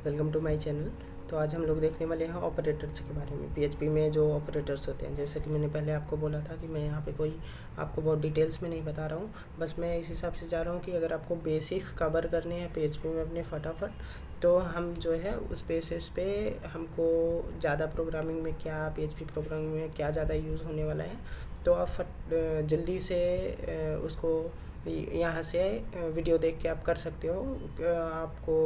Welcome to my channel. तो आज हम लोग देखने वाले हैं ऑपरेटर्स के बारे में। पीएचपी में जो ऑपरेटर्स होते हैं, जैसे कि मैंने पहले आपको बोला था कि मैं यहाँ पे कोई आपको बहुत डिटेल्स में नहीं बता रहा हूँ, बस मैं इस हिसाब से जा रहा हूँ कि अगर आपको बेसिक्स कवर करने हैं पीएचपी में अपने फटाफट, तो हम जो है उस बेसिस पे हमको ज़्यादा प्रोग्रामिंग में क्या पीएचपी प्रोग्रामिंग में क्या ज़्यादा यूज़ होने वाला है, तो आप जल्दी से उसको यहाँ से वीडियो देख के आप कर सकते हो। आपको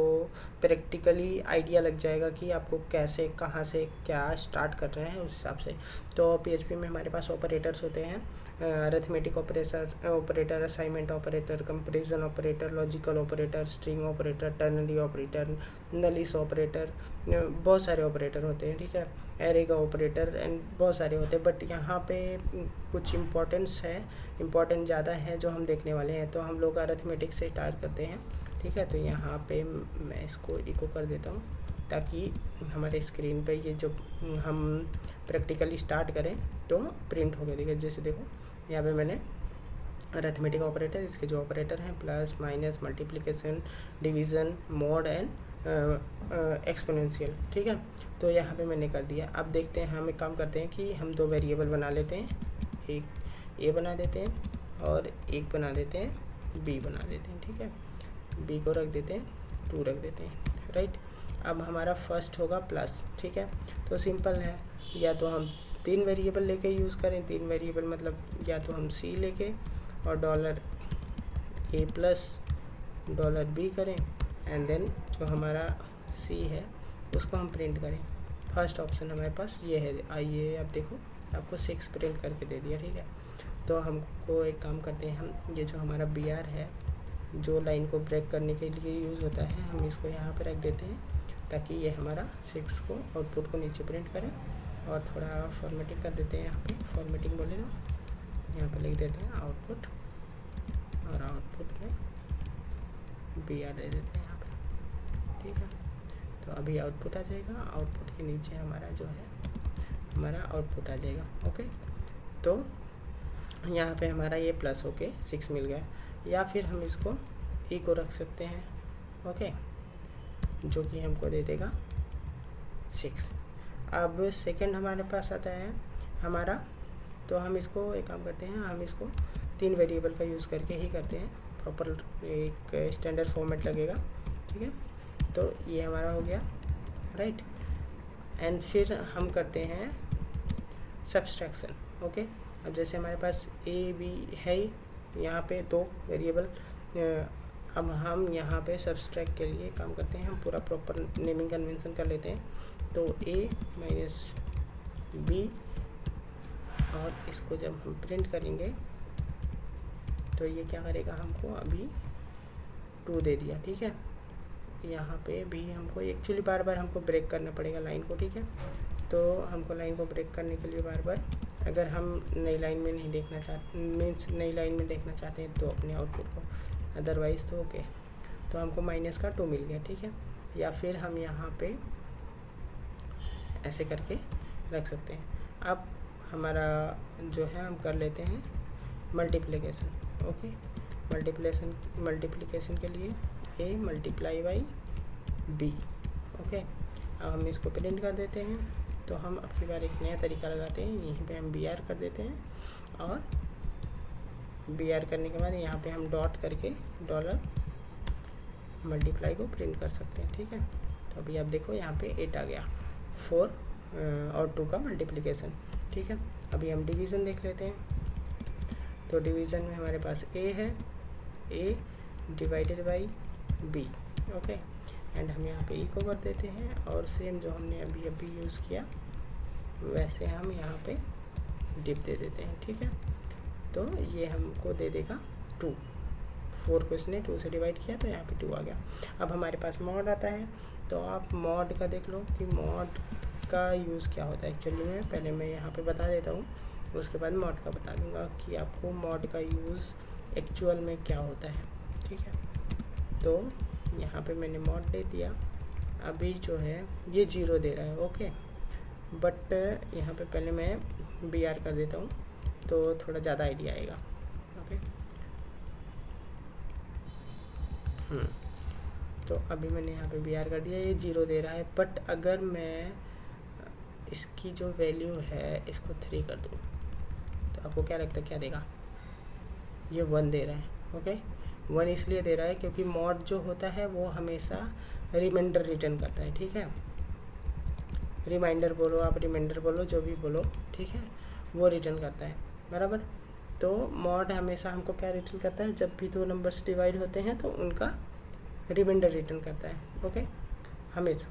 प्रैक्टिकली आइडिया लग जाएगा कि आपको कैसे कहाँ से क्या स्टार्ट कर रहे हैं उस हिसाब से। तो पीएचपी में हमारे पास ऑपरेटर्स होते हैं, arithmetic operator, assignment operator, comparison operator, logical operator, string operator, ternary operator, nullish operator, बहुत सारे ऑपरेटर होते हैं, ठीक है। एरे का ऑपरेटर एंड बहुत सारे होते हैं, बट यहाँ पे कुछ इम्पोर्टेंट ज़्यादा है जो हम देखने वाले हैं। तो हम लोग अरिथमेटिक से स्टार्ट करते हैं, ठीक है। तो यहाँ पे मैं इसको इको कर देता हूँ ताकि हमारे स्क्रीन पे ये जब हम प्रैक्टिकली स्टार्ट करें तो प्रिंट हो गया। देखिए, जैसे देखो यहाँ पे मैंने अरिथमेटिक ऑपरेटर, इसके जो ऑपरेटर हैं plus, minus, multiplication, division, mod and exponential, ठीक है। तो यहाँ पे मैंने कर दिया। अब देखते हैं, हम एक काम करते हैं कि हम दो वेरिएबल बना लेते हैं, एक ए बना देते हैं और एक बना देते हैं बी बना देते हैं, ठीक है। बी को रख देते हैं 2 रख देते हैं, राइट। अब हमारा फर्स्ट होगा प्लस, ठीक है। तो सिंपल है, या तो हम 3 वेरिएबल लेके यूज़ करें, 3 वेरिएबल मतलब या तो हम सी लेके और $A प्लस $B करें एंड देन जो हमारा सी है उसको हम प्रिंट करें। फर्स्ट ऑप्शन हमारे पास ये है। आइए अब देखो, आपको 6 प्रिंट करके दे दिया, ठीक है। तो हमको एक काम करते हैं, हम ये जो हमारा BR है जो लाइन को ब्रेक करने के लिए यूज़ होता है, हम इसको यहाँ पे रख देते हैं ताकि ये हमारा 6 को आउटपुट को नीचे प्रिंट करें। और थोड़ा फॉर्मेटिंग कर देते हैं, यहाँ पे फॉर्मेटिंग बोले तो यहाँ पे लिख देते हैं आउटपुट, और आउटपुट में BR दे देते हैं यहाँ पे, ठीक है। तो अभी आउटपुट आ जाएगा, आउटपुट के नीचे हमारा जो है हमारा आउटपुट आ जाएगा, ओके। तो यहाँ पे हमारा ये प्लस होके 6 मिल गया, या फिर हम इसको ई को रख सकते हैं, ओके, जो कि हमको दे देगा 6। अब सेकंड हमारे पास आता है हमारा, तो हम इसको एक काम करते हैं, हम इसको 3 वेरिएबल का यूज़ करके ही करते हैं, प्रॉपर एक स्टैंडर्ड फॉर्मेट लगेगा, ठीक है। तो ये हमारा हो गया, राइट। एंड फिर हम करते हैं सब्सट्रैक्शन, ओके। अब जैसे हमारे पास ए बी है यहाँ पे 2 वेरिएबल, अब हम यहाँ पे सब्सट्रैक्ट के लिए काम करते हैं, हम पूरा प्रॉपर नेमिंग कन्वेंशन कर लेते हैं। तो A माइनस B, और इसको जब हम प्रिंट करेंगे तो ये क्या करेगा, हमको अभी 2 दे दिया, ठीक है। यहाँ पे भी हमको एक्चुअली बार बार हमको ब्रेक करना पड़ेगा लाइन को, ठीक है। तो हमको लाइन को ब्रेक करने के लिए बार बार, अगर हम नई लाइन में नहीं देखना चाहते, मीन्स नई लाइन में देखना चाहते हैं तो अपने आउटपुट को, अदरवाइज़ तो ओके। तो हमको माइनस का 2 मिल गया, ठीक है। या फिर हम यहाँ पे ऐसे करके रख सकते हैं। अब हमारा जो है हम कर लेते हैं मल्टीप्लिकेशन, ओके। मल्टीप्लिकेशन के लिए A multiply by B, okay. अब हम इसको प्रिंट कर देते हैं। तो हम अब की बार एक नया तरीका लगाते हैं, यहीं पे हम BR कर देते हैं, और BR करने के बाद यहाँ पे हम डॉट करके डॉलर मल्टीप्लाई को प्रिंट कर सकते हैं, ठीक है। तो अभी आप देखो यहाँ पे 8 आ गया, 4 और 2 का मल्टीप्लिकेशन, ठीक है। अभी हम डिवीज़न देख लेते हैं। तो डिवीज़न में हमारे पास A है, A divided by B, okay. And हम यहाँ पे ई को कर देते हैं, और सेम जो हमने अभी यूज़ किया वैसे हम यहाँ पे डिप दे देते हैं, ठीक है। तो ये हमको दे देगा 2, 4 को इसने 2 से डिवाइड किया तो यहाँ पे 2 आ गया। अब हमारे पास मॉड आता है, तो आप मॉड का देख लो कि मॉड का यूज़ क्या होता है। एक्चुअली में पहले मैं यहाँ पे बता देता हूँ, उसके बाद मॉड का बता दूँगा कि आपको मॉड का यूज़ एक्चुअल में क्या होता है, ठीक है। तो यहाँ पे मैंने मॉड दे दिया, अभी जो है ये 0 दे रहा है, ओके। बट यहाँ पे पहले मैं BR कर देता हूँ तो थोड़ा ज़्यादा आइडिया आएगा, ओके। तो अभी मैंने यहाँ पे बी आर कर दिया, ये 0 दे रहा है। बट अगर मैं इसकी जो वैल्यू है इसको 3 कर दूँ तो आपको क्या लगता है क्या देगा? ये 1 दे रहा है। ओके, 1 इसलिए दे रहा है क्योंकि मॉड जो होता है वो हमेशा रिमाइंडर रिटर्न करता है। ठीक है, रिमाइंडर बोलो, आप रिमाइंडर बोलो, जो भी बोलो, ठीक है, वो रिटर्न करता है, बराबर। तो मॉड हमेशा हमको क्या रिटर्न करता है? जब भी दो नंबर्स डिवाइड होते हैं तो उनका रिमाइंडर रिटर्न करता है। ओके, हमेशा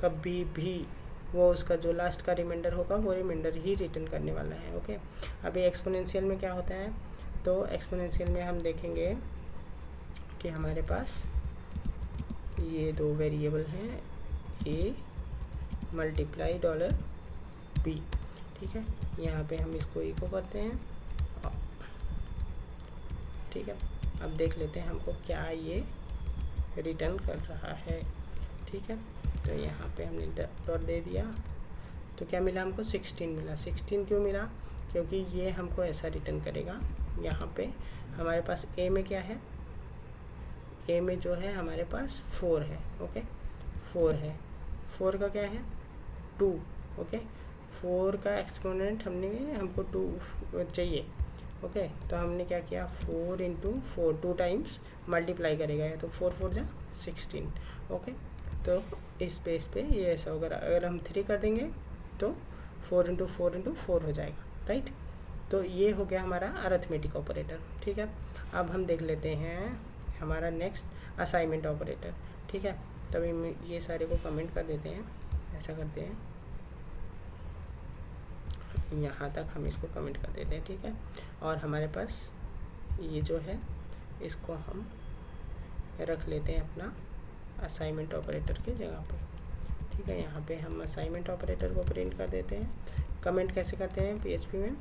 कभी भी वो उसका जो लास्ट का रिमाइंडर होगा वो रिमाइंडर ही रिटर्न करने वाला है। ओके, अभी एक्सपोनेंशियल में क्या होता है? तो एक्सपोनेंशियल में हम देखेंगे कि हमारे पास ये दो वेरिएबल हैं, ए मल्टीप्लाई डॉलर बी। ठीक है, यहाँ पे हम इसको इको करते हैं। ठीक है, अब देख लेते हैं हमको क्या ये रिटर्न कर रहा है। ठीक है, तो यहाँ पे हमने डॉट दे दिया तो क्या मिला हमको? 16 मिला। 16 क्यों मिला? क्योंकि ये हमको ऐसा रिटर्न करेगा। यहाँ पे हमारे पास ए में क्या है? ए में जो है हमारे पास 4 है। ओके, 4 है। 4 का क्या है? 2। ओके, 4 का एक्सपोनेंट हमको 2 चाहिए। ओके, तो हमने क्या किया? 4 इंटू 4 2 टाइम्स मल्टीप्लाई करेगा, तो 4 4 जा 16। ओके, तो इस बेस पे ये ऐसा होगा। अगर हम 3 कर देंगे तो 4 इंटू 4 इंटू 4 हो जाएगा, राइट। तो ये हो गया हमारा अरिथमेटिक ऑपरेटर। ठीक है, अब हम देख लेते हैं हमारा नेक्स्ट असाइनमेंट ऑपरेटर। ठीक है, तभी ये सारे को कमेंट कर देते हैं। ऐसा करते हैं, यहाँ तक हम इसको कमेंट कर देते हैं। ठीक है, और हमारे पास ये जो है इसको हम रख लेते हैं अपना असाइनमेंट ऑपरेटर की जगह पे। ठीक है, यहाँ पे हम असाइनमेंट ऑपरेटर को प्रिंट कर देते हैं। कमेंट कैसे करते हैं पीएचपी में?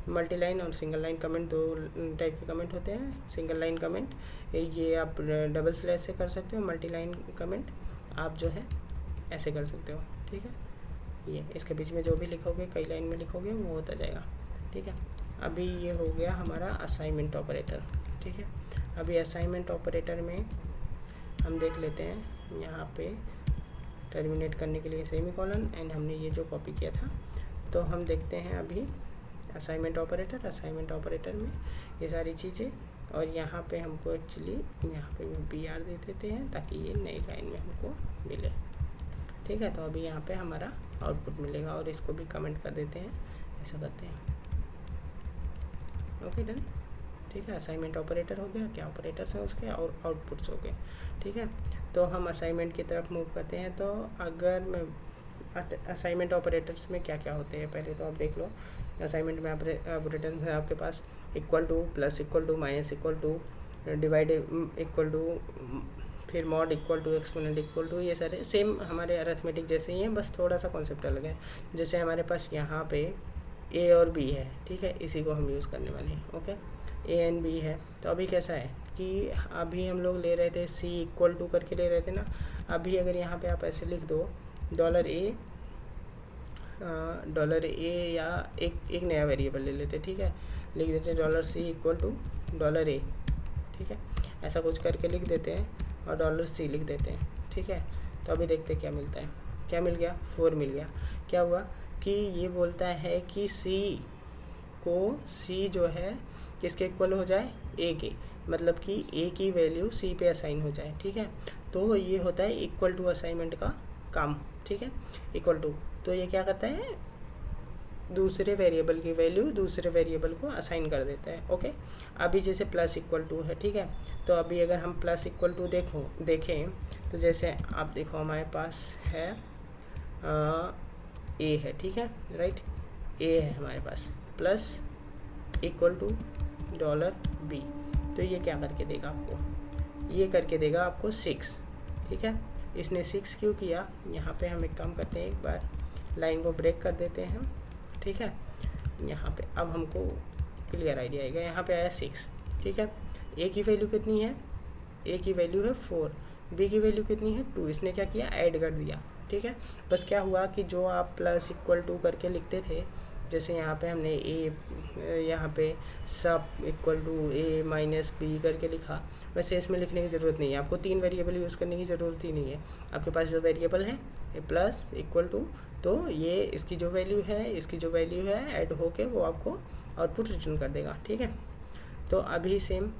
मल्टी लाइन और सिंगल लाइन कमेंट, दो टाइप के कमेंट होते हैं। सिंगल लाइन कमेंट ये आप डबल स्लैश से कर सकते हो, मल्टी लाइन कमेंट आप जो है ऐसे कर सकते हो। ठीक है, ये इसके बीच में जो भी लिखोगे, कई लाइन में लिखोगे, वो होता जाएगा। ठीक है, अभी ये हो गया हमारा असाइनमेंट ऑपरेटर। ठीक है, अभी असाइनमेंट ऑपरेटर में हम देख लेते हैं, यहाँ पे टर्मिनेट करने के लिए सेमीकोलन एंड हमने ये जो कॉपी किया था, तो हम देखते हैं अभी असाइनमेंट ऑपरेटर में ये सारी चीज़ें। और यहाँ पे हमको एक्चुअली यहाँ पे बी आर दे देते हैं ताकि ये नई लाइन में हमको मिले। ठीक है, तो अभी यहाँ पे हमारा आउटपुट मिलेगा और इसको भी कमेंट कर देते हैं। ऐसा करते हैं। Okay, done. ठीक है, असाइनमेंट ऑपरेटर हो गया, क्या ऑपरेटर्स हैं उसके, और आउटपुट्स हो गए। ठीक है, तो हम असाइनमेंट की तरफ मूव करते हैं। तो अगर मैं असाइनमेंट ऑपरेटर्स में क्या क्या होते हैं पहले तो आप देख लो। असाइनमेंट में ऑपरेटर में आपके पास equal to, plus equal to, minus equal to, divide equal to, फिर mod equal to, exponent equal to, ये सारे सेम हमारे अरिथमेटिक जैसे ही हैं, बस थोड़ा सा कॉन्सेप्ट अलग है। जैसे हमारे पास यहाँ पे ए और बी है। ठीक है, इसी को हम यूज़ करने वाले हैं। ओके, ए एंड बी है। तो अभी कैसा है कि अभी हम लोग ले रहे थे सी इक्वल टू करके ले रहे थे ना। अभी अगर यहाँ पे आप ऐसे लिख दो $a या एक नया वेरिएबल ले लेते। ठीक है, लिख देते $c इक्वल टू $a। ठीक है, ऐसा कुछ करके लिख देते हैं और $c लिख देते हैं। ठीक है, तो अभी देखते हैं क्या मिलता है। क्या मिल गया? 4 मिल गया। क्या हुआ कि ये बोलता है कि C जो है किसके इक्वल हो जाए? A के, मतलब कि A की वैल्यू C पे असाइन हो जाए। ठीक है, तो ये होता है इक्वल टू असाइनमेंट का काम। ठीक है, इक्वल टू, तो ये क्या करता है? दूसरे वेरिएबल की वैल्यू दूसरे वेरिएबल को असाइन कर देता है। ओके, अभी जैसे प्लस इक्वल टू है। ठीक है, तो अभी अगर हम प्लस इक्वल टू देखें तो जैसे आप देखो हमारे पास है ए है। ठीक है, राइट, ए है हमारे पास, प्लस इक्वल टू $b। तो ये क्या करके देगा आपको? ये करके देगा आपको 6। ठीक है, इसने 6 क्यों किया? यहाँ पे हम एक काम करते हैं, एक बार लाइन को ब्रेक कर देते हैं। ठीक है, यहाँ पे अब हमको क्लियर आइडिया आएगा। यहाँ पे आया 6। ठीक है, ए की वैल्यू कितनी है? ए की वैल्यू है 4, बी की वैल्यू कितनी है? 2। इसने क्या किया? ऐड कर दिया। ठीक है, बस क्या हुआ कि जो आप प्लस इक्वल टू करके लिखते थे जैसे यहाँ पे हमने यहाँ पे सब equal to a minus B करके लिखा, वैसे इसमें लिखने की ज़रूरत नहीं है। आपको 3 वेरिएबल यूज़ करने की ज़रूरत ही नहीं है। आपके पास जो वेरिएबल है प्लस इक्वल टू, तो ये इसकी जो वैल्यू है, इसकी जो वैल्यू है ऐड होके वो आपको आउटपुट रिटर्न कर देगा, ठीक है। तो अभी सेम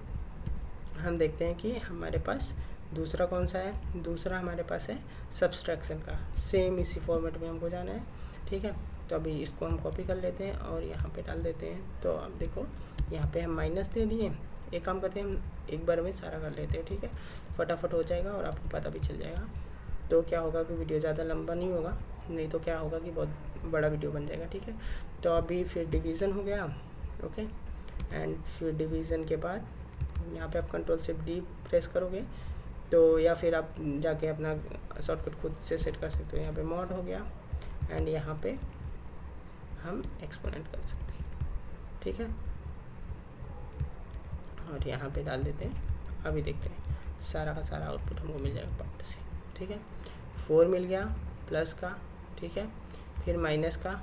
हम देखते हैं कि हमारे पास दूसरा कौन सा है। दूसरा हमारे पास है सब्सट्रैक्शन का, सेम इसी फॉर्मेट में हमको जाना है, ठीक है। तो अभी इसको हम कॉपी कर लेते हैं और यहाँ पे डाल देते हैं। तो अब देखो यहाँ पे हम माइनस दे दिए। एक काम करते हैं, हम एक बार में सारा कर लेते हैं, ठीक है, फटाफट हो जाएगा और आपको पता भी चल जाएगा। तो क्या होगा कि वीडियो ज़्यादा लंबा नहीं होगा, नहीं तो क्या होगा कि बहुत बड़ा वीडियो बन जाएगा, ठीक है। तो अभी फिर डिवीज़न हो गया, ओके। एंड फिर डिवीज़न के बाद यहाँ पे आप कंट्रोल शिफ्ट डी प्रेस करोगे तो, या फिर आप जाके अपना शॉर्टकट खुद से सेट कर सकते हो। यहाँ पे मॉड हो गया एंड यहाँ पे हम एक्सपोनेंट कर सकते हैं, ठीक है। और यहाँ पे डाल देते हैं। अभी देखते हैं सारा का सारा आउटपुट हमको मिल जाएगा पार्ट से, ठीक है। 4 मिल गया प्लस का, ठीक है। फिर माइनस का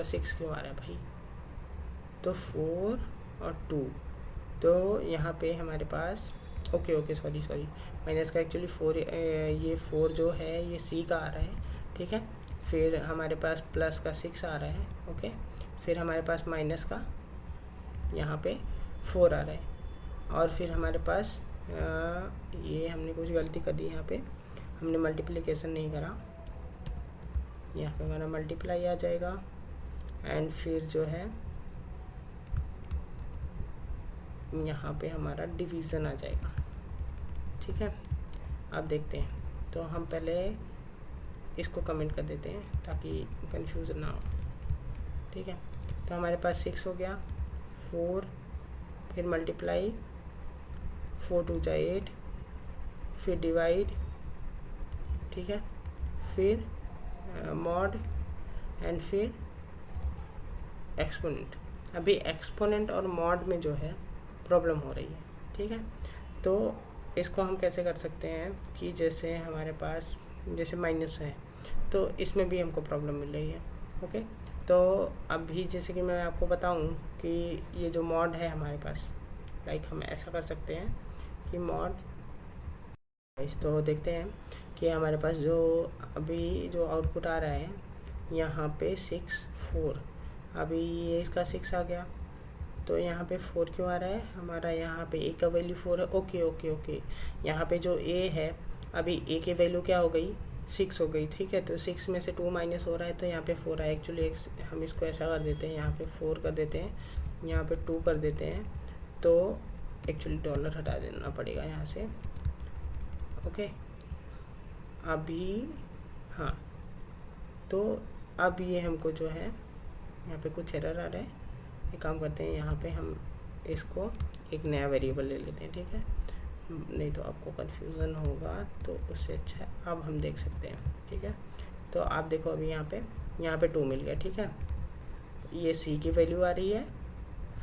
6 क्यों आ रहा है भाई, तो 4 और 2, तो यहाँ पे हमारे पास ओके सॉरी माइनस का एक्चुअली 4, ये 4 जो है ये सी का आ रहा है, ठीक है। फिर हमारे पास प्लस का 6 आ रहा है, ओके। फिर हमारे पास माइनस का यहाँ पे 4 आ रहा है। और फिर हमारे पास ये हमने कुछ गलती कर दी, यहाँ पे हमने मल्टीप्लिकेशन नहीं करा, यहाँ पे हमारा मल्टीप्लाई आ जाएगा। एंड फिर जो है यहाँ पे हमारा डिवीज़न आ जाएगा, ठीक है। अब देखते हैं, तो हम पहले इसको कमेंट कर देते हैं ताकि कंफ्यूजन ना हो, ठीक है। तो हमारे पास 6 हो गया, 4, फिर मल्टीप्लाई, 4 2 जा 8, फिर डिवाइड, ठीक है, फिर मॉड एंड फिर एक्सपोनेंट। अभी एक्सपोनेंट और मॉड में जो है प्रॉब्लम हो रही है, ठीक है। तो इसको हम कैसे कर सकते हैं कि जैसे हमारे पास जैसे माइनस है तो इसमें भी हमको प्रॉब्लम मिल रही है, ओके। तो अभी जैसे कि मैं आपको बताऊं कि ये जो मॉड है हमारे पास, लाइक हम ऐसा कर सकते हैं कि मॉड, तो देखते हैं कि हमारे पास जो अभी जो आउटपुट आ रहा है यहाँ पे 6 4, अभी ये इसका 6 आ गया, तो यहाँ पे 4 क्यों आ रहा है हमारा, यहाँ पे ए का वैल्यू 4 है, ओके। यहाँ पे जो ए है, अभी ए की वैल्यू क्या हो गई, 6 हो गई, ठीक है। तो 6 में से 2 माइनस हो रहा है तो यहाँ पे 4 है। एक्चुअली हम इसको ऐसा कर देते हैं, यहाँ पे 4 कर देते हैं, यहाँ पे 2 कर देते हैं, तो एक्चुअली डॉलर हटा देना पड़ेगा यहाँ से, ओके। अभी हाँ, तो अब ये हमको जो है यहाँ पे कुछ एरर आ रहा है। एक काम करते हैं, यहाँ पे हम इसको एक नया वेरिएबल ले लेते हैं, ठीक है, नहीं तो आपको कन्फ्यूज़न होगा, तो उससे अच्छा है अब हम देख सकते हैं, ठीक है। तो आप देखो अभी यहाँ पे 2 मिल गया, ठीक है। ये सी की वैल्यू आ रही है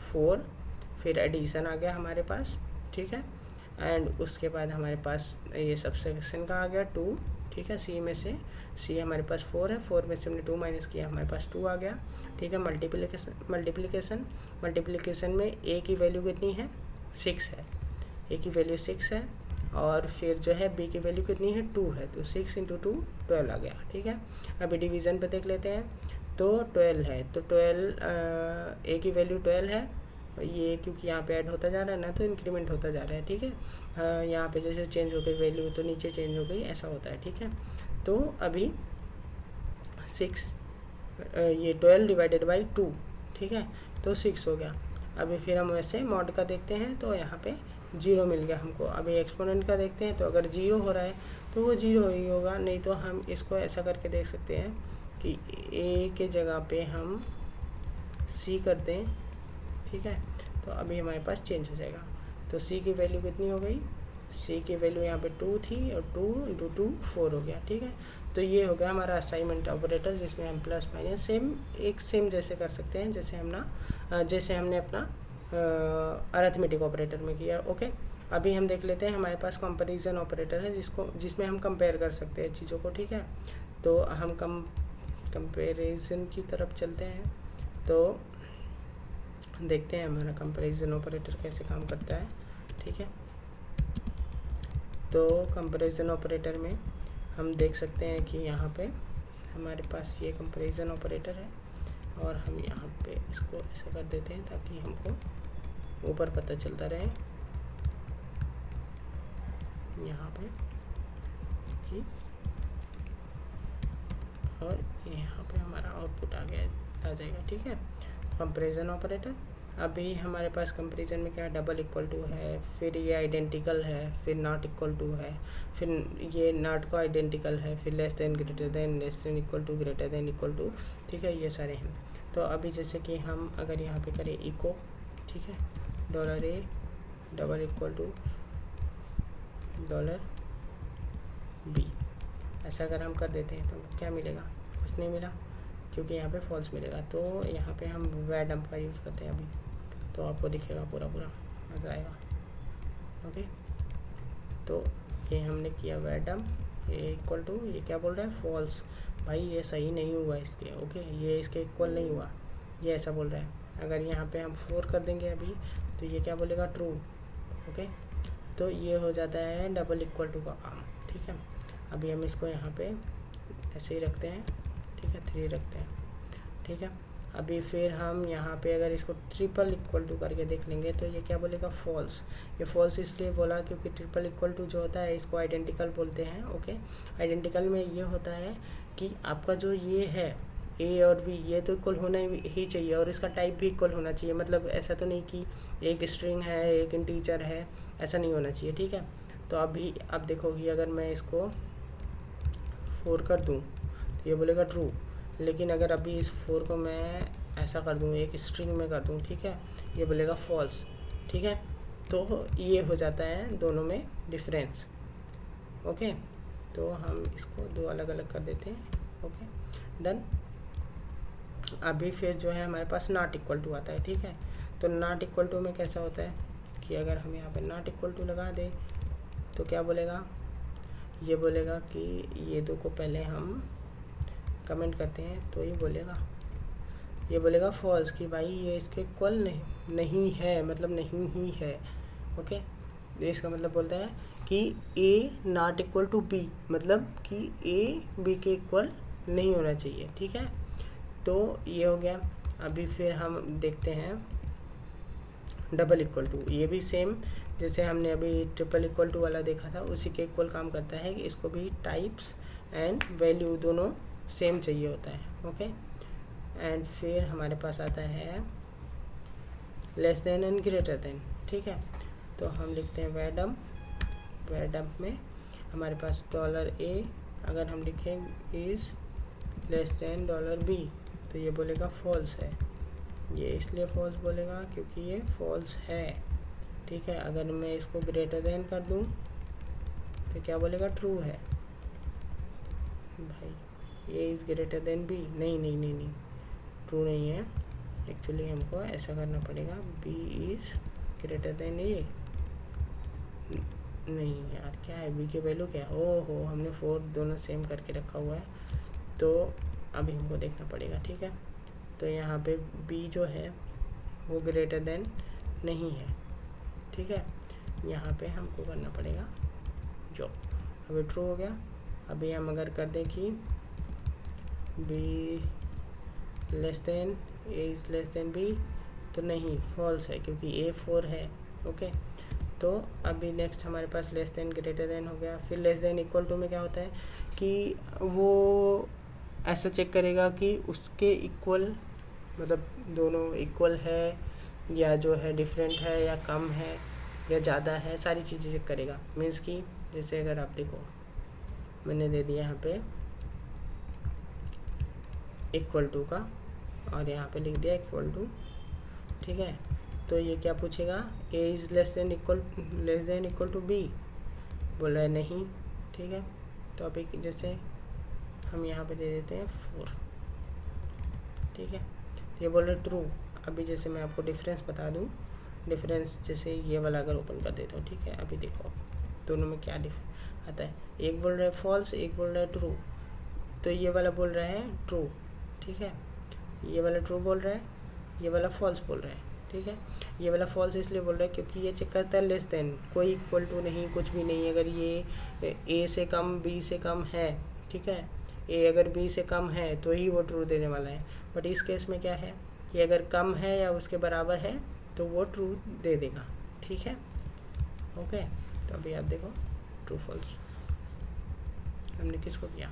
4, फिर एडिशन आ गया हमारे पास, ठीक है। एंड उसके बाद हमारे पास ये सब्सट्रैक्शन का आ गया 2, ठीक है। सी में से सी हमारे पास 4 है, 4 में से हमने 2 माइनस किया, हमारे पास 2 आ गया, ठीक है। मल्टीप्लिकेशन में ए की वैल्यू कितनी है, 6 है, ए की वैल्यू 6 है। और फिर जो है बी की वैल्यू कितनी है, 2 है, तो 6 × 2 12 आ गया, ठीक है। अभी डिवीज़न पे देख लेते हैं, तो 12 है, तो 12 ए की वैल्यू 12 है, ये क्योंकि यहाँ पे ऐड होता जा रहा है ना, तो इंक्रीमेंट होता जा रहा है, ठीक है। यहाँ पे जैसे चेंज हो गई वैल्यू तो नीचे चेंज हो गई, ऐसा होता है, ठीक है। तो अभी 6 ये 12 डिवाइडेड बाई 2, ठीक है, तो 6 हो गया। अभी फिर हम वैसे मॉड का देखते हैं, तो यहाँ पे 0 मिल गया हमको। अभी एक्सपोनेंट का देखते हैं, तो अगर 0 हो रहा है तो वो 0 ही होगा, नहीं तो हम इसको ऐसा करके देख सकते हैं कि ए के जगह पे हम सी कर दें, ठीक है। तो अभी हमारे पास चेंज हो जाएगा। तो सी की वैल्यू कितनी हो गई, सी की वैल्यू यहाँ पे 2 थी और 2 × 2 4 हो गया, ठीक है। तो ये हो गया हमारा असाइनमेंट ऑपरेटर, जिसमें हम प्लस माइनस सेम जैसे कर सकते हैं जैसे हमने अपना अरिथमेटिक ऑपरेटर में किया, ओके। अभी हम देख लेते हैं, हमारे पास कंपैरिजन ऑपरेटर है जिसमें हम कंपेयर कर सकते हैं चीज़ों को, ठीक है। तो हम कंपैरिजन की तरफ चलते हैं। तो देखते हैं हमारा कंपैरिजन ऑपरेटर कैसे काम करता है। ठीक है, तो कंपैरिजन ऑपरेटर में हम देख सकते हैं कि यहाँ पे हमारे पास ये कंपैरिजन ऑपरेटर है, और हम यहाँ पे इसको ऐसे कर देते हैं ताकि हमको ऊपर पता चलता रहे यहाँ पे कि, और यहाँ पे हमारा आउटपुट आ जाएगा। ठीक है, कंपैरिजन ऑपरेटर। अभी हमारे पास कंपैरिजन में क्या है, डबल इक्वल टू है, फिर ये आइडेंटिकल है, फिर नॉट इक्वल टू है, फिर ये नॉट को आइडेंटिकल है, फिर less than, greater than, less than equal to, greater than equal to. ठीक है, ये सारे हैं। तो अभी जैसे कि हम अगर यहाँ पे करें इको, ठीक है, $A double equal to $B, ऐसा अगर हम कर देते हैं तो क्या मिलेगा, कुछ नहीं मिला, क्योंकि यहाँ पे फॉल्स मिलेगा। तो यहाँ पे हम वैर डंप का यूज़ करते हैं अभी, तो आपको दिखेगा पूरा मज़ा आएगा। ओके, तो ये हमने किया वैर डंप, ये इक्वल टू, ये क्या बोल रहा है, फॉल्स। भाई ये सही नहीं हुआ इसके, ओके, ये इसके इक्वल नहीं हुआ, ये ऐसा बोल रहा है। अगर यहाँ पे हम 4 कर देंगे अभी, तो ये क्या बोलेगा, ट्रू। ओके, तो ये हो जाता है डबल इक्वल टू का काम। ठीक है, अभी हम इसको यहाँ पे ऐसे ही रखते हैं। ठीक है, 3 रखते हैं। ठीक है, अभी फिर हम यहाँ पे अगर इसको ट्रिपल इक्वल टू करके देख लेंगे तो ये क्या बोलेगा, फॉल्स। ये फॉल्स इसलिए बोला क्योंकि ट्रिपल इक्वल टू जो होता है इसको आइडेंटिकल बोलते हैं। ओके, आइडेंटिकल में ये होता है कि आपका जो ये है ए और बी, ये तो इक्वल होना ही चाहिए, और इसका टाइप भी इक्वल होना चाहिए। मतलब ऐसा तो नहीं कि एक स्ट्रिंग है एक इंटीजर है, ऐसा नहीं होना चाहिए। ठीक है, तो अभी अब देखो कि अगर मैं इसको 4 कर दूँ तो ये बोलेगा ट्रू, लेकिन अगर अभी इस 4 को मैं ऐसा कर दूँ, एक स्ट्रिंग में कर दूँ, ठीक है, ये बोलेगा फॉल्स। ठीक है, तो ये हो जाता है दोनों में डिफरेंस। ओके, तो हम इसको 2 अलग अलग कर देते हैं। Okay, done. अभी फिर जो है हमारे पास नॉट इक्वल टू आता है। ठीक है, तो नॉट इक्वल टू में कैसा होता है कि अगर हम यहाँ पे नॉट इक्वल टू लगा दें तो क्या बोलेगा, ये बोलेगा कि ये 2 को पहले हम कमेंट करते हैं, तो ये बोलेगा फॉल्स, कि भाई ये इसके इक्वल नहीं है, मतलब नहीं ही है। ओके, इसका मतलब बोलता है कि ए नॉट इक्वल टू बी, मतलब कि ए बी के इक्वल नहीं होना चाहिए। ठीक है, तो ये हो गया। अभी फिर हम देखते हैं डबल इक्वल टू, ये भी सेम जैसे हमने अभी ट्रिपल इक्वल टू वाला देखा था उसी के इक्वल काम करता है कि इसको भी टाइप्स एंड वैल्यू दोनों सेम चाहिए होता है। ओके, एंड फिर हमारे पास आता है less than and greater than. ठीक है, तो हम लिखते हैं वैर डंप में हमारे पास $A अगर हम लिखें इज़ लेस देन $B, तो ये बोलेगा फॉल्स है। ये इसलिए फॉल्स बोलेगा क्योंकि ये फॉल्स है। ठीक है, अगर मैं इसको ग्रेटर देन कर दूं तो क्या बोलेगा, ट्रू है। भाई A is greater than B, नहीं, ट्रू नहीं है। एक्चुअली हमको ऐसा करना पड़ेगा, B is greater than A. नहीं यार, क्या है बी की वैल्यू क्या है, ओहो हमने 4 दोनों सेम करके रखा हुआ है, तो अभी हमको देखना पड़ेगा। ठीक है, तो यहाँ पे बी जो है वो ग्रेटर देन नहीं है। ठीक है, यहाँ पे हमको करना पड़ेगा जो, अभी ट्रू हो गया। अभी हम अगर कर दें कि B less than A is less than B, तो नहीं, फॉल्स है क्योंकि ए 4 है। ओके, तो अभी नेक्स्ट हमारे पास लेस देन ग्रेटर देन हो गया। फिर लेस देन इक्वल टू में क्या होता है कि वो ऐसा चेक करेगा कि उसके इक्वल, मतलब दोनों इक्वल है या जो है डिफरेंट है या कम है या ज़्यादा है, सारी चीज़ें चेक करेगा। मीन्स कि जैसे अगर आप देखो मैंने दे दिया यहाँ पे इक्वल टू का और यहाँ पे लिख दिया इक्वल टू। ठीक है, तो ये क्या पूछेगा, A is less than equal to B, बोल रहा है नहीं। ठीक है, तो अभी जैसे हम यहाँ पे दे देते हैं 4। ठीक है, तो ये बोल रहे ट्रू। अभी जैसे मैं आपको डिफरेंस बता दूँ, डिफरेंस जैसे ये वाला अगर ओपन कर देता हूँ, ठीक है, अभी देखो दोनों में क्या आता है, एक बोल रहा है फॉल्स, एक बोल रहा है ट्रू। तो ये वाला बोल रहा है ट्रू, ठीक है, ये वाला ट्रू बोल रहा है, ये वाला फॉल्स बोल रहा है, ठीक है। ये वाला फॉल्स इसलिए बोल रहा है क्योंकि ये चेक करता है लेस देन, कोई इक्वल टू नहीं, कुछ भी नहीं। अगर ये ए से कम बी से कम है, ठीक है, ए अगर बी से कम है तो ही वो ट्रू देने वाला है। बट इस केस में क्या है कि अगर कम है या उसके बराबर है तो वो ट्रू दे देगा, ठीक है। ओके, तो अभी आप देखो ट्रू फॉल्स हमने किसको किया,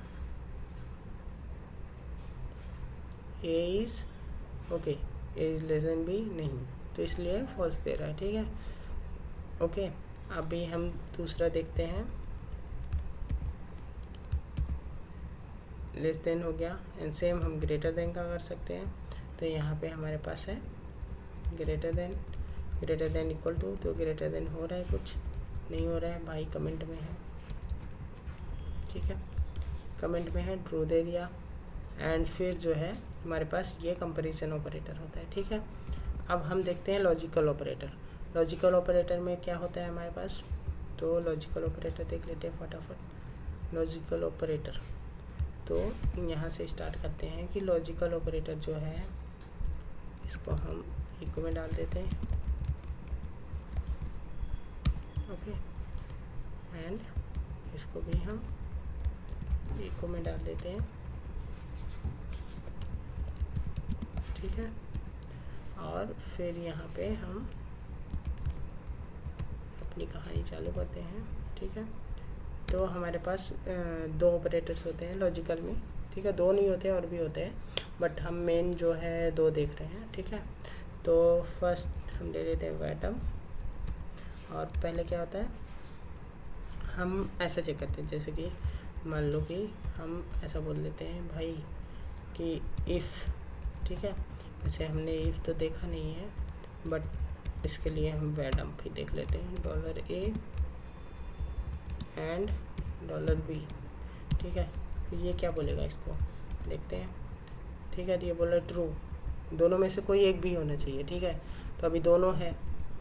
A is okay, A is less than B नहीं, तो इसलिए फॉल्स दे रहा है, ठीक है। ओके, अभी हम दूसरा देखते हैं, लेस देन हो गया, एंड सेम हम ग्रेटर देन का कर सकते हैं। तो यहाँ पे हमारे पास है ग्रेटर देन इक्वल टू, तो ग्रेटर देन हो रहा है, कुछ नहीं हो रहा है भाई, कमेंट में है, ठीक है, कमेंट में है, ट्रू दे दिया। एंड फिर जो है हमारे पास ये कंपैरिजन ऑपरेटर होता है, ठीक है। अब हम देखते हैं लॉजिकल ऑपरेटर। लॉजिकल ऑपरेटर में क्या होता है हमारे पास, तो लॉजिकल ऑपरेटर देख लेते हैं फटाफट। लॉजिकल ऑपरेटर, तो यहाँ से स्टार्ट करते हैं कि लॉजिकल ऑपरेटर जो है इसको हम इक्वल में डाल देते हैं, ओके, एंड इसको भी हम इक्वल में डाल देते हैं, ठीक है। और फिर यहाँ पे हम अपनी कहानी चालू करते हैं, ठीक है। तो हमारे पास दो ऑपरेटर्स होते हैं लॉजिकल में, ठीक है, दो नहीं होते और भी होते हैं, बट हम मेन जो है दो देख रहे हैं, ठीक है। तो फर्स्ट हम ले लेते हैं वेटम, और पहले क्या होता है हम ऐसा चेक करते हैं, जैसे कि मान लो कि हम ऐसा बोल देते हैं भाई कि इफ़, ठीक है, वैसे हमने इफ़ तो देखा नहीं है, बट इसके लिए हम वेटम भी देख लेते हैं, $A एंड $B, ठीक है। तो ये क्या बोलेगा इसको देखते हैं, ठीक है। तो ये बोल रहा है ट्रू, दोनों में से कोई एक भी होना चाहिए, ठीक है। तो अभी दोनों है,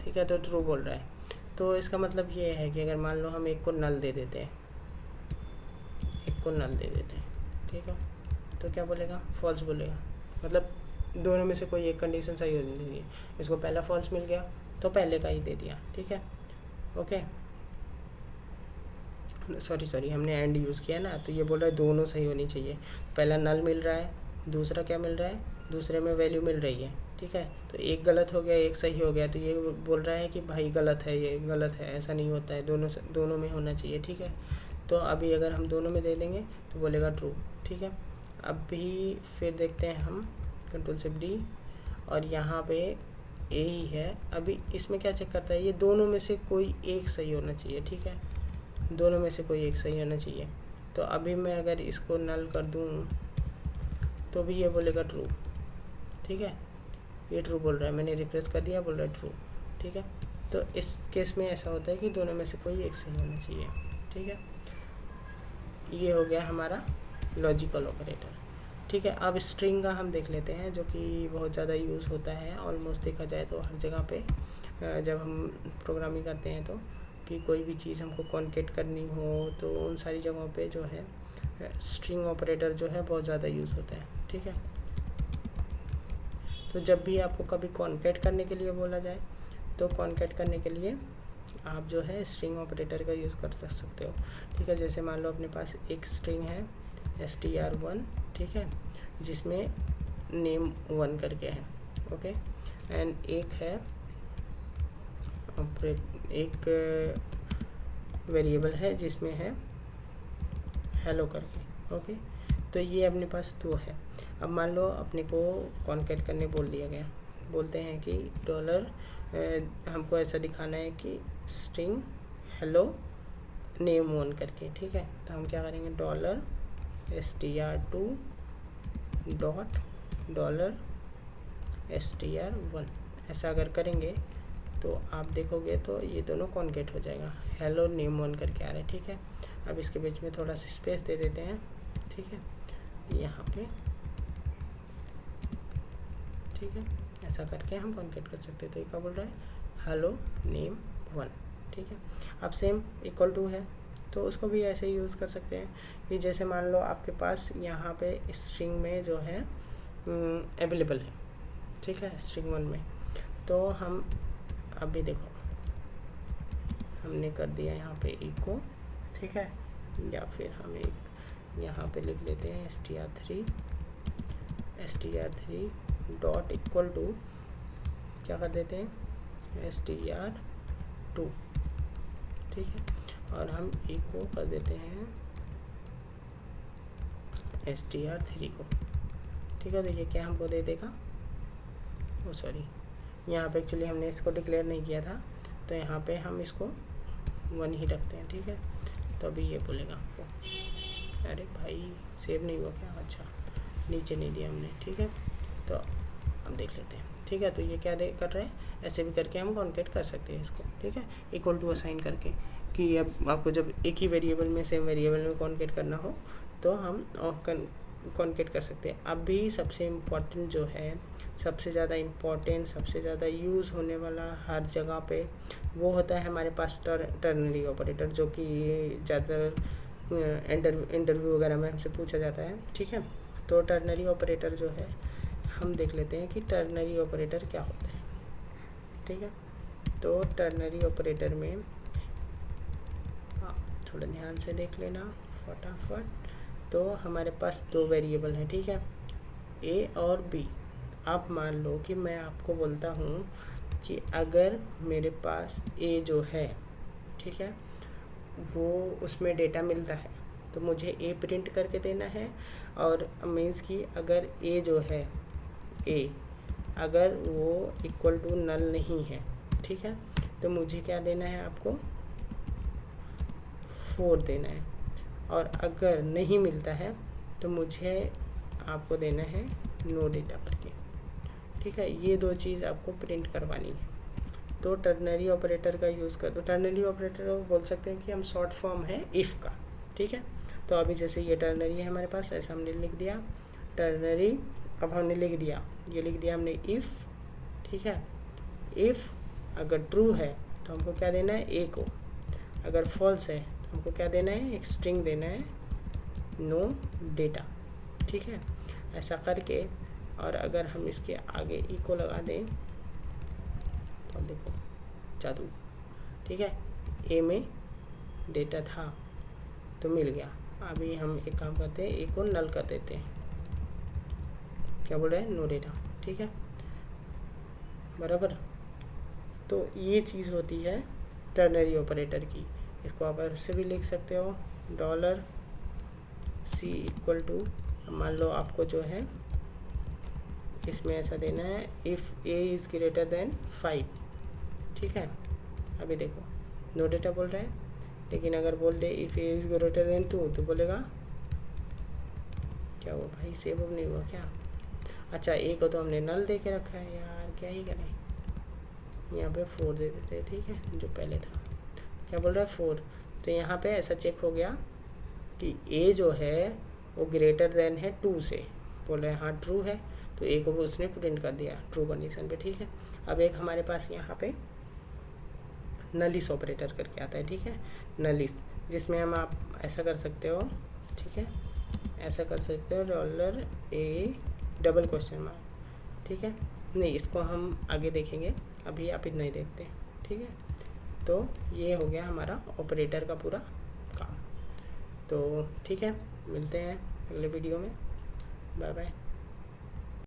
ठीक है, तो ट्रू बोल रहा है। तो इसका मतलब ये है कि अगर मान लो हम एक को नल दे देते हैं, ठीक है, तो क्या बोलेगा, फॉल्स बोलेगा, मतलब दोनों में से कोई एक कंडीशन सही होनी चाहिए। इसको पहला फॉल्स मिल गया तो पहले का ही दे दिया, ठीक है। ओके, सॉरी हमने एंड यूज़ किया ना, तो ये बोल रहा है दोनों सही होनी चाहिए। पहला नल मिल रहा है, दूसरा क्या मिल रहा है, दूसरे में वैल्यू मिल रही है, ठीक है। तो एक गलत हो गया, एक सही हो गया, तो ये बोल रहा है कि भाई गलत है, ये गलत है, ऐसा नहीं होता है, दोनों में होना चाहिए, ठीक है। तो अभी अगर हम दोनों में दे देंगे तो बोलेगा ट्रू, ठीक है। अभी फिर देखते हैं हम Ctrl+D, और यहाँ पे ए ही है। अभी इसमें क्या चेक करता है, ये दोनों में से कोई एक सही होना चाहिए, ठीक है, दोनों में से कोई एक सही होना चाहिए। तो अभी मैं अगर इसको नल कर दूँ तो भी ये बोलेगा ट्रू, ठीक है, ये ट्रू बोल रहा है, मैंने रिफ्रेश कर दिया, बोल रहा है ट्रू, ठीक है। तो इस केस में ऐसा होता है कि दोनों में से कोई एक सही होना चाहिए, ठीक है। ये हो गया हमारा लॉजिकल ऑपरेटर, ठीक है। अब स्ट्रिंग का हम देख लेते हैं, जो कि बहुत ज़्यादा यूज़ होता है, ऑलमोस्ट देखा जाए तो हर जगह पे जब हम प्रोग्रामिंग करते हैं तो, कि कोई भी चीज़ हमको कॉन्केट करनी हो तो उन सारी जगहों पे जो है स्ट्रिंग ऑपरेटर जो है बहुत ज़्यादा यूज़ होता है, ठीक है। तो जब भी आपको कभी कॉन्केट करने के लिए बोला जाए तो कॉन्केट करने के लिए आप जो है स्ट्रिंग ऑपरेटर का यूज़ कर सकते हो, ठीक है। जैसे मान लो अपने पास एक स्ट्रिंग है str1, ठीक है, जिसमें नेम 1 करके है, ओके, एंड एक है एक वेरिएबल है जिसमें है हेलो करके, ओके। तो ये अपने पास दो है। अब मान लो अपने को कॉन्केट करने बोल दिया गया, बोलते हैं कि डॉलर हमको ऐसा दिखाना है कि स्ट्रिंग हेलो नेम 1 करके, ठीक है। तो हम क्या करेंगे, $str2 डॉट $str1, ऐसा अगर करेंगे तो आप देखोगे तो ये दोनों कॉन्केट हो जाएगा, हेलो नेम 1 करके आ रहा है, ठीक है। अब इसके बीच में थोड़ा सा स्पेस दे देते हैं, ठीक है, यहाँ पे, ठीक है, ऐसा करके हम कॉन्केट कर सकते हैं। तो ये क्या बोल रहा है, हेलो नेम 1, ठीक है। अब सेम इक्वल टू है तो उसको भी ऐसे यूज़ कर सकते हैं कि जैसे मान लो आपके पास यहाँ पे स्ट्रिंग में जो है अवेलेबल है, ठीक है, स्ट्रिंग 1 में। तो हम अभी देखो हमने कर दिया यहाँ पे इको, ठीक है, या फिर हम एक यहाँ पे लिख लेते हैं str3 डॉट इक्वल टू क्या कर देते हैं str2, ठीक है, और हम इको कर देते हैं str3 को, ठीक है। तो ये क्या हमको दे देगा, ओ सॉरी, यहाँ पे एक्चुअली हमने इसको डिक्लेयर नहीं किया था, तो यहाँ पे हम इसको 1 ही रखते हैं, ठीक है। तो अभी ये बोलेगा आपको, अरे भाई सेव नहीं हुआ क्या, अच्छा नीचे नहीं दिया हमने, ठीक है। तो हम देख लेते हैं, ठीक है। तो ये क्या कर रहे हैं, ऐसे भी करके हम कॉन्केट कर सकते हैं इसको, ठीक है, इक्वल टू असाइन करके, कि अब आपको जब एक ही वेरिएबल में सेम वेरिएबल में कॉन्केट करना हो तो हम कॉन्केट कर सकते हैं। अब भी सबसे इम्पॉर्टेंट जो है, सबसे ज़्यादा इम्पॉर्टेंट, सबसे ज़्यादा यूज़ होने वाला हर जगह पे, वो होता है हमारे पास टर्नरी ऑपरेटर, जो कि ज़्यादातर इंटरव्यू वगैरह में हमसे पूछा जाता है, ठीक है। तो टर्नरी ऑपरेटर जो है, हम देख लेते हैं कि टर्नरी ऑपरेटर क्या होता है, ठीक है। तो टर्नरी ऑपरेटर में थोड़ा ध्यान से देख लेना फटाफट। तो हमारे पास 2 वेरिएबल हैं, ठीक है, ए और बी। अब मान लो कि मैं आपको बोलता हूँ कि अगर मेरे पास ए जो है, ठीक है, वो उसमें डेटा मिलता है, तो मुझे ए प्रिंट करके देना है। और मीन्स कि अगर ए जो है, ए अगर वो इक्वल टू नल नहीं है, ठीक है, तो मुझे क्या देना है, आपको 4 देना है। और अगर नहीं मिलता है तो मुझे आपको देना है नो डेटा करके, ठीक है। ये 2 चीज़ आपको प्रिंट करवानी है। तो टर्नरी ऑपरेटर का यूज़ कर दो। टर्नरी ऑपरेटर को बोल सकते हैं कि हम शॉर्ट फॉर्म है इफ़ का, ठीक है। तो अभी जैसे ये टर्नरी है हमारे पास, ऐसा हमने लिख दिया टर्नरी। अब हमने लिख दिया, ये लिख दिया हमने इफ़, ठीक है। इफ़ अगर ट्रू है तो हमको क्या देना है, ए को। अगर फॉल्स है तो हमको क्या देना है, एक स्ट्रिंग देना है, नो डेटा, ठीक है। ऐसा करके, और अगर हम इसके आगे इको लगा दें तो देखो जादू, ठीक है। ए में डेटा था तो मिल गया। अभी हम एक काम करते हैं, ए को नल कर देते हैं, क्या बोल रहे हैं, नो डेटा, ठीक है, बराबर। तो ये चीज़ होती है टर्नरी ऑपरेटर की। इसको आप ऐसे भी लिख सकते हो, $C इक्वल टू, मान लो आपको जो है इसमें ऐसा देना है, if a is greater then 5, ठीक है। अभी देखो नो डेटा बोल रहा है, लेकिन अगर बोल दे if a is greater than 2 तो बोलेगा क्या हुआ भाई, सेव अब नहीं हुआ क्या। अच्छा, ए को तो हमने नल दे के रखा है यार, क्या ही करें, यहाँ पे 4 दे देते हैं, ठीक है, जो पहले था। क्या बोल रहा है 4, तो यहाँ पे ऐसा चेक हो गया कि ए जो है वो ग्रेटर देन है 2 से, बोल रहे हैं हाँ ट्रू है, तो ए को उसने प्रिंट कर दिया ट्रू कंडीशन पे, ठीक है। अब एक हमारे पास यहाँ पे नलिस ऑपरेटर करके आता है, ठीक है, नलिस, जिसमें हम आप ऐसा कर सकते हो, ठीक है, ऐसा कर सकते हो $A डबल क्वेश्चन मार्क, ठीक है। नहीं, इसको हम आगे देखेंगे, अभी आप इतना ही देखते हैं, ठीक है। तो ये हो गया हमारा ऑपरेटर का पूरा काम। तो ठीक है, मिलते हैं अगले वीडियो में, बाय बाय।